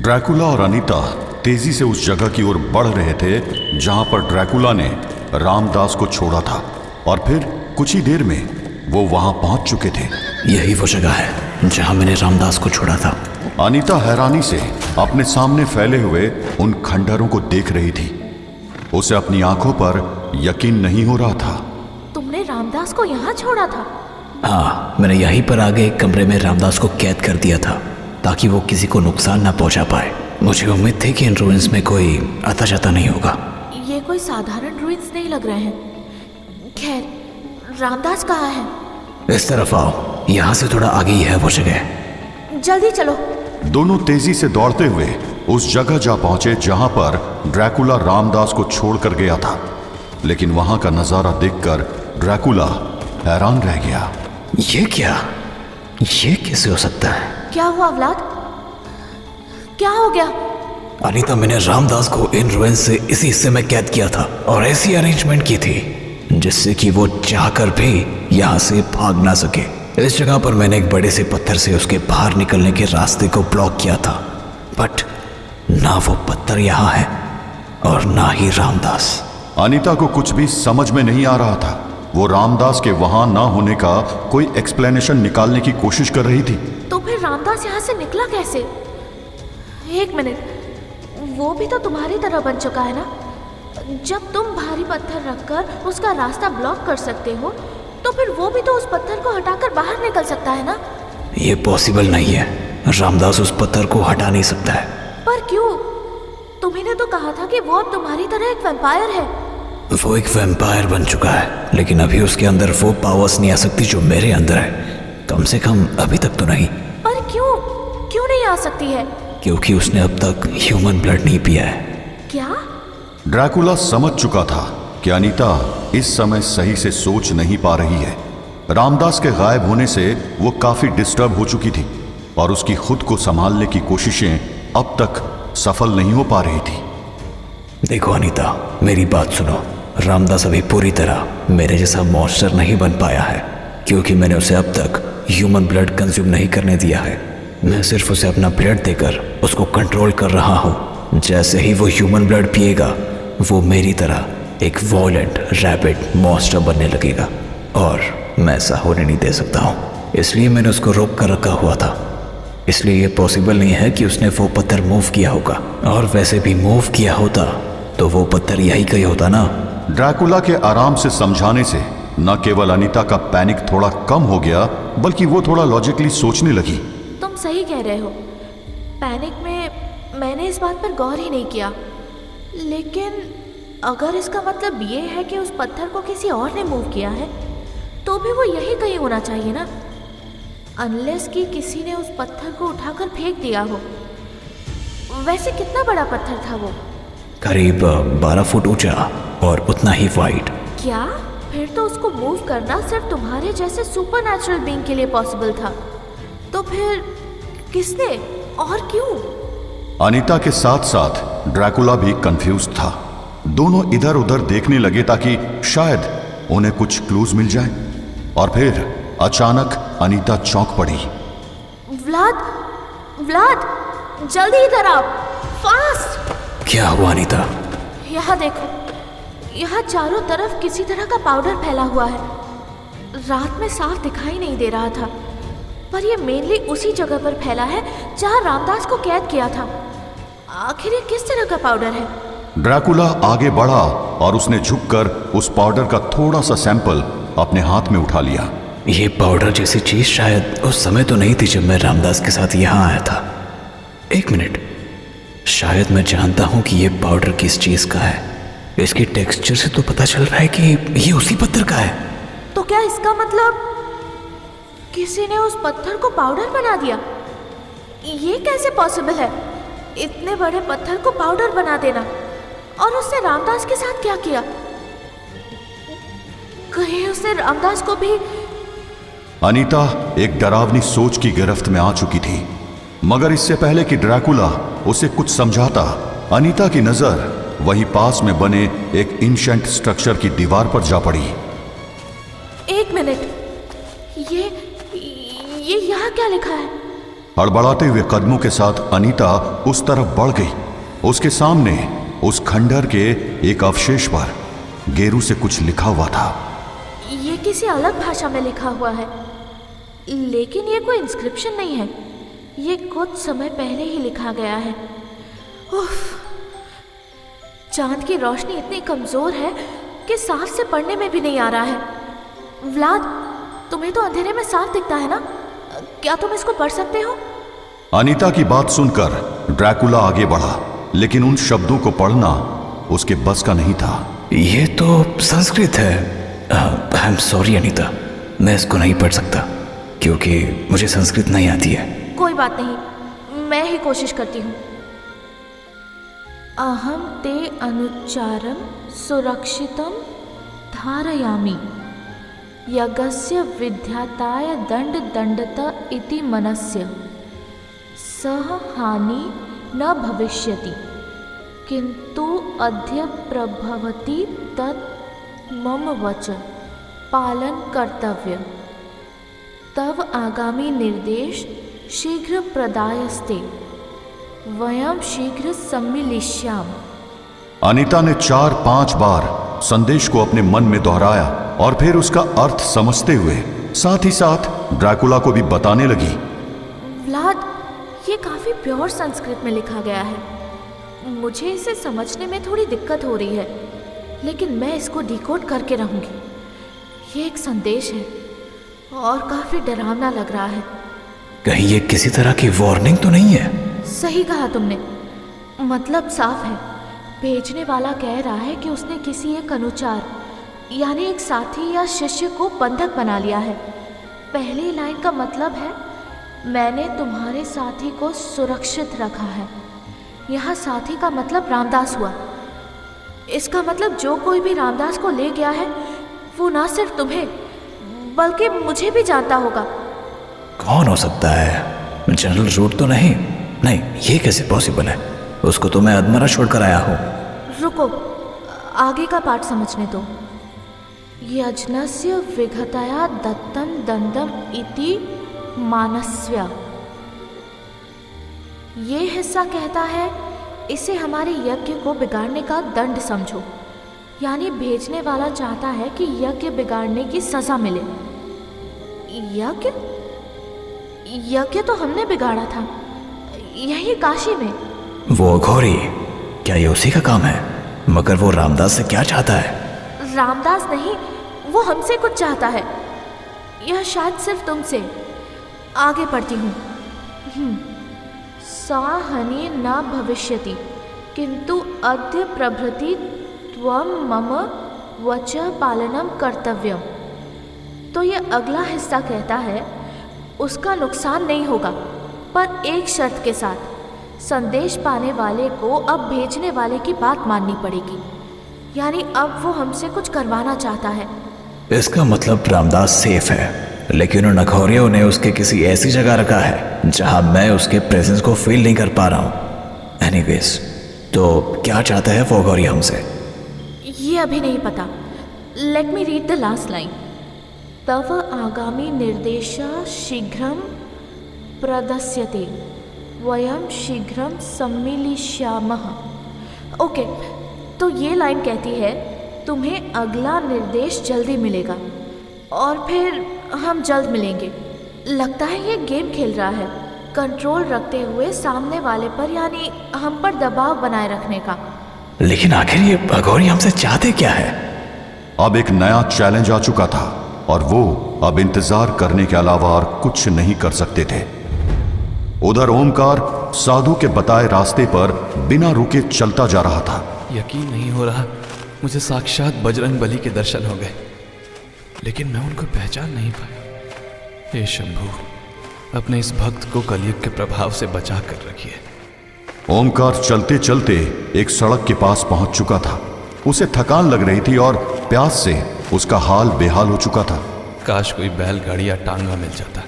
Dracula और अनीता तेजी से उस जगह की ओर बढ़ रहे थे जहां पर ड्रैकुला ने रामदास को छोड़ा था और फिर कुछ ही देर में वो वहां पहुंच चुके थे। यही वो जगह है जहां मैंने रामदास को छोड़ा था। अनीता हैरानी से अपने सामने फैले हुए उन खंडहरों को देख रही थी। उसे अपनी आंखों पर यकीन नहीं हो रहा था। तुमने रामदास को यहाँ छोड़ा था? हाँ, मैंने यहीं पर आगे एक कमरे में रामदास को कैद कर दिया था ताकि वो किसी को नुकसान ना पहुंचा पाए। मुझे उम्मीद थी कि इन रूइंस में कोई आता जाता नहीं होगा। ये कोई साधारण रूइंस नहीं लग रहे हैं। खैर, रामदास कहाँ है? इस तरफ आओ, यहाँ से थोड़ा आगे ही है वो जगह। जल्दी चलो। दोनों तेजी से दौड़ते हुए उस जगह जा पहुंचे जहां पर ड्रैकुला रामदास को छोड़कर गया था। लेकिन वहां का नजारा देखकर ड्रैकुला हैरान रह गया। ये क्या? ये कैसे हो सकता है? क्या हुआ व्लाद? क्या हो गया? अनीता, मैंने रामदास को इन रूइंस से इसी हिस्से में कैद किया था और ऐसी अरेंजमेंट की थी जिससे कि वो चाहकर भी यहाँ से भाग ना सके। इस जगह पर मैंने एक बड़े से पत्थर से उसके बाहर निकलने के रास्ते को ब्लॉक किया था, बट ना वो पत्थर यहाँ है और ना ही रामदास। अनीता को कुछ भी समझ में नहीं आ रहा था। वो रामदास के वहां ना होने का कोई एक्सप्लेनेशन निकालने की कोशिश कर रही थी। तो फिर रामदास यहाँ से निकला कैसे? एक मिनट, वो भी तो तुम्हारी तरह बन चुका है ना? जब तुम भारी पत्थर रखकर उसका रास्ता ब्लॉक कर सकते हो, तो फिर वो भी तो उस पत्थर को हटाकर बाहर निकल सकता है ना? ये पॉसिबल नहीं है। रामदास उस पत्थर को हटा नहीं सकता है। पर क्यों? तुम्ही ने तो कहा था कि वो अब तुम्हारी तरह एक वैम्पायर है। वो एक वैम्पायर बन चुका है, लेकिन अभी उसके अंदर वो पावर्स नहीं आ सकती जो मेरे अंदर है। कम से कम अभी तक तो नहीं। पर क्यों? क्यों नहीं आ सकती है? क्योंकि उसने अब तक ह्यूमन ब्लड नहीं पिया है। क्या? ड्रैकुला समझ चुका था कि अनीता इस समय सही से सोच नहीं पा रही है। रामदास के गायब होने से वो काफी डिस्टर्ब हो चुकी थी और उसकी खुद को संभालने की कोशिशें अब तक सफल नहीं हो पा रही थी। देखो अनीता, मेरी बात सुनो। रामदास अभी पूरी तरह मेरे जैसा मॉन्स्टर नहीं बन पाया है, क्योंकि मैंने उसे अब तक ह्यूमन ब्लड कंज्यूम नहीं करने दिया है। मैं सिर्फ उसे अपना ब्लड देकर उसको कंट्रोल कर रहा हूँ। जैसे ही वो ह्यूमन ब्लड पिएगा, वो मेरी तरह एक वॉयलेंट रैपिड मॉन्स्टर बनने लगेगा और मैं ऐसा होने नहीं दे सकता हूँ। इसलिए मैंने उसको रोक कर रखा हुआ था। इसलिए ये पॉसिबल नहीं है कि उसने वो पत्थर मूव किया होगा, और वैसे भी मूव किया होता तो वो पत्थर यही कहीं होता ना। ड्रैकुला के आराम से समझाने से न केवल अनीता का पैनिक थोड़ा कम हो गया, बल्कि वो थोड़ा लॉजिकली सोचने लगी। तुम सही कह रहे हो। पैनिक में मैंने इस बात पर गौर ही नहीं किया। लेकिन अगर इसका मतलब ये है कि उस पत्थर को किसी और ने मूव किया है, तो भी वो यही कहीं होना चाहिए ना, अनलेस कि किसी ने उस पत्थर को उठाकर फेंक दिया हो। वैसे कितना बड़ा पत्थर था वो? करीब 12 फुट ऊंचा और उतना ही वाइड। क्या? फिर तो उसको मूव करना सिर्फ तुम्हारे जैसे सुपरनैचुरल बीइंग के लिए पॉसिबल था। तो फिर किसने और क्यों? अनीता के साथ साथ ड्रैकुला भी कंफ्यूज था। दोनों इधर उधर देखने लगे ताकि शायद उन्हें कुछ क्लूज मिल जाए, और फिर अचानक अनीता चौंक पड़ी। व्लाद, व्लाद, जल्दी इधर आओ, फास्ट! क्या हुआ अनीता? यहाँ देखो, यहाँ चारों तरफ किसी तरह का पाउडर फैला हुआ है। रात में साफ दिखाई नहीं दे रहा था, पर यह मेनली उसी जगह पर फैला है जहाँ रामदास को कैद किया था। आखिर ये किस तरह का पाउडर है? ड्रैकुला आगे बढ़ा और उसने झुककर उस पाउडर का थोड़ा सा सैंपल अपने हाथ में उठा लिया। ये पाउडर जैसी चीज शायद उस समय तो नहीं थी जब मैं रामदास के साथ यहाँ आया था। एक मिनट, शायद मैं जानता हूँ कि ये पाउडर किस चीज का है। इसकी टेक्सचर से तो पता चल रहा है कि ये उसी पत्थर का है। तो क्या इसका मतलब किसी ने उस पत्थर को पाउडर बना दिया? ये कैसे पॉसिबल है? इतने बड़े पत्थर को पाउडर बना देना, और उसने रामदास के साथ क्या किया? कहीं उसने रामदास को भी... अनीता एक डरावनी सोच की गिरफ्त में आ चुकी थी, मगर इससे पहले कि ड्रैकुला उसे कुछ समझाता, अनीता की नजर वहीं पास में बने एक एंशिएंट स्ट्रक्चर की दीवार पर जा पड़ी। एक मिनट, ये यहाँ क्या लिखा है? हड़बड़ाते हुए कदमों के साथ अनीता उस तरफ बढ़ गई। उसके सामने उस खंडहर के एक अवशेष पर गेरू से कुछ लिखा हुआ था। ये किसी अलग भाषा में लिखा हुआ है, लेकिन ये कोई इंस्क्रिप्शन नहीं है। ये कुछ समय पहले ही लिखा गया है। उफ, चांद की रोशनी इतनी कमजोर है कि साफ से पढ़ने में भी नहीं आ रहा है। व्लाद, तुम्हें तो अंधेरे में साफ दिखता है ना? क्या तुम इसको पढ़ सकते हो? अनीता की बात सुनकर ड्रैकुला आगे बढ़ा, लेकिन उन शब्दों को पढ़ना उसके बस का नहीं था। ये तो संस्कृत है। आई एम सॉरी अनीता, मैं इसको नहीं पढ़ सकता क्योंकि मुझे संस्कृत नहीं आती है। कोई बात नहीं, मैं ही कोशिश करती हूँ। अहम ते अनुच्चारम सुरक्षितम धारयामि यज्ञस्य विद्याताय दंड दंडत इति मनस्य सह हानि न भविष्यति किंतु अद्य प्रभवति तत् मम वच पालन कर्तव्य तव आगामी निर्देश शीघ्र प्रदायस्ते वयम शीघ्र सम्मिलिष्याम। अनीता ने 4-5 बार संदेश को अपने मन में दोहराया और फिर उसका अर्थ समझते हुए साथ ही साथ ड्रैकुला को भी बताने लगी। व्लाद, ये काफी प्योर संस्कृत में लिखा गया है। मुझे इसे समझने में थोड़ी दिक्कत हो रही है, लेकिन मैं इसको डिकोड करके रहूंगी। ये एक संदेश है और काफी डरावना लग रहा है। कहीं ये किसी तरह की वार्निंग तो नहीं है? सही कहा तुमने, मतलब साफ है। भेजने वाला कह रहा है कि उसने किसी एक अनुचार यानी एक साथी या शिष्य को बंधक बना लिया है। पहली लाइन का मतलब है, मैंने तुम्हारे साथी को सुरक्षित रखा है। यहाँ साथी का मतलब रामदास हुआ। इसका मतलब जो कोई भी रामदास को ले गया है वो ना सिर्फ तुम्हें बल्कि मुझे भी जानता होगा। कौन हो सकता है? जनरल रूट तो नहीं? नहीं, ये कैसे पॉसिबल है? उसको तो मैं अधमरा छोड़कर आया हूँ। रुको, आगे का पाठ समझने दो। यज्ञस्य विघतया दत्तम दंडम इति मानस्या। ये हिस्सा कहता है, इसे हमारे यज्ञ को बिगाड़ने का दंड समझो। यानी भेजने वाला चाहता है कि यज्ञ बिगाड़ने की सजा मिले। यज्ञ तो हमने बिगाड़ा था, यही काशी में। वो अघोरी, क्या ये उसी का काम है? मगर वो रामदास से क्या चाहता है? रामदास नहीं, वो हमसे कुछ चाहता है। यह शायद सिर्फ तुमसे। आगे पढ़ती हूँ। सा हानि न भविष्यति किंतु अद्य प्रभृति त्वं मम वच पालनम कर्तव्यम। तो ये अगला हिस्सा कहता है, उसका नुकसान नहीं होगा, पर एक शर्त के साथ। संदेश पाने वाले को अब भेजने वाले की बात माननी पड़ेगी। यानी अब वो हमसे कुछ करवाना चाहता है। इसका मतलब रामदास सेफ है, लेकिन उन अघोरियों ने उसके किसी ऐसी जगह रखा है जहां मैं उसके प्रेजेंस को फील नहीं कर पा रहा हूं। एनीवेज, तो क्या चाहता है वो अघोरी हमसे? ये अभी नहीं पता। Let me read the last line. तव आगामी निर्देशा शीघ्रम प्रदस्यते वयम शीघ्रम सम्मिलिष्यामः। ओके, तो ये लाइन कहती है, तुम्हें अगला निर्देश जल्दी मिलेगा और फिर हम जल्द मिलेंगे। लगता है ये गेम खेल रहा है, कंट्रोल रखते हुए सामने वाले पर यानी हम पर दबाव बनाए रखने का। लेकिन आखिर ये अघोरी हमसे चाहते क्या है? अब एक नया चैलेंज आ चुका था और वो अब इंतजार करने के अलावा और कुछ नहीं कर सकते थे। उधर ओमकार साधु के बताए रास्ते पर बिना रुके चलता जा रहा था। यकीन नहीं हो रहा, मुझे साक्षात बजरंग बली के दर्शन हो गए, लेकिन मैं उनको पहचान नहीं पाया। हे शंभू, अपने इस भक्त को कलयुग के प्रभाव से बचा कर रखिए। ओमकार चलते चलते एक सड़क के पास पहुंच चुका था। उसे थकान लग रही थी और प्यास से उसका हाल बेहाल हो चुका था। काश कोई बैलगाड़ी या टांगा मिल जाता।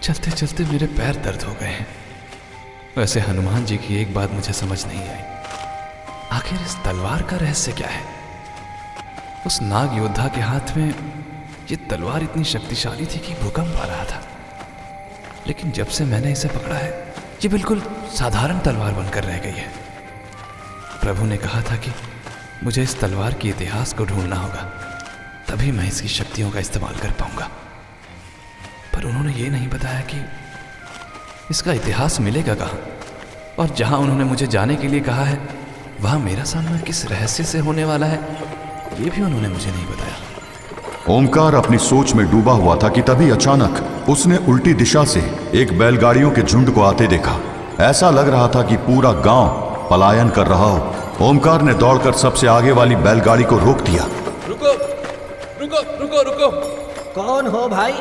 चलते चलते मेरे पैर दर्द हो गए हैं। वैसे हनुमान जी की एक बात मुझे समझ नहीं आई, आखिर इस तलवार का रहस्य क्या है? उस नाग योद्धा के हाथ में ये तलवार इतनी शक्तिशाली थी कि भूकंप आ रहा था। लेकिन जब से मैंने इसे पकड़ा है ये बिल्कुल साधारण तलवार बनकर रह गई है। प्रभु ने कहा था कि मुझे इस तलवार के इतिहास को ढूंढना होगा, तभी मैं इसकी शक्तियों का इस्तेमाल कर पाऊंगा। पर उन्होंने ये नहीं बताया कि इसका इतिहास मिलेगा कहाँ, और जहां उन्होंने मुझे जाने के लिए कहा है वहां मेरा सामना किस रहस्य से होने वाला है ये भी उन्होंने मुझे नहीं बताया। ओमकार अपनी सोच में डूबा हुआ था कि तभी अचानक उसने उल्टी दिशा से एक बैलगाड़ियों के झुंड को आते देखा। ऐसा लग रहा था कि पूरा गांव पलायन कर रहा हो। ओमकार ने दौड़कर सबसे आगे वाली बैलगाड़ी को रोक दिया। रुको रुको रुको रुको। कौन हो भाई?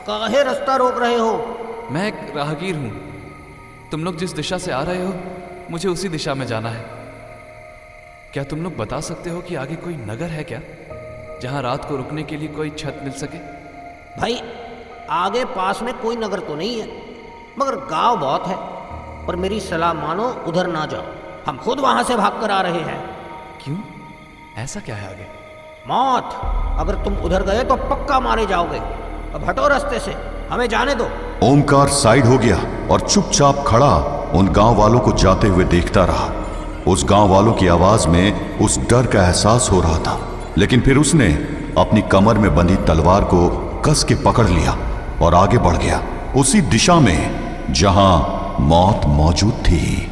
काहे रास्ता रोक रहे हो? मैं एक राहगीर हूं। तुम लोग जिस दिशा से आ रहे हो मुझे उसी दिशा में जाना है। क्या तुम लोग बता सकते हो कि आगे कोई नगर है क्या, जहां रात को रुकने के लिए कोई छत मिल सके? भाई आगे पास में कोई नगर तो नहीं है, मगर गांव बहुत है। पर मेरी सलाह मानो, उधर ना जाओ, हम खुद वहां से भाग कर आ रहे हैं। क्यों? ऐसा क्या है आगे? मौत। अगर तुम उधर गए तो पक्का मारे जाओगे। अब हटो रास्ते से, हमें जाने दो। ओमकार साइड हो गया और चुपचाप खड़ा उन गांव वालों को जाते हुए देखता रहा। उस गांव वालों की आवाज में उस डर का एहसास हो रहा था, लेकिन फिर उसने अपनी कमर में बंधी तलवार को कस के पकड़ लिया और आगे बढ़ गया उसी दिशा में जहां मौत मौजूद थी।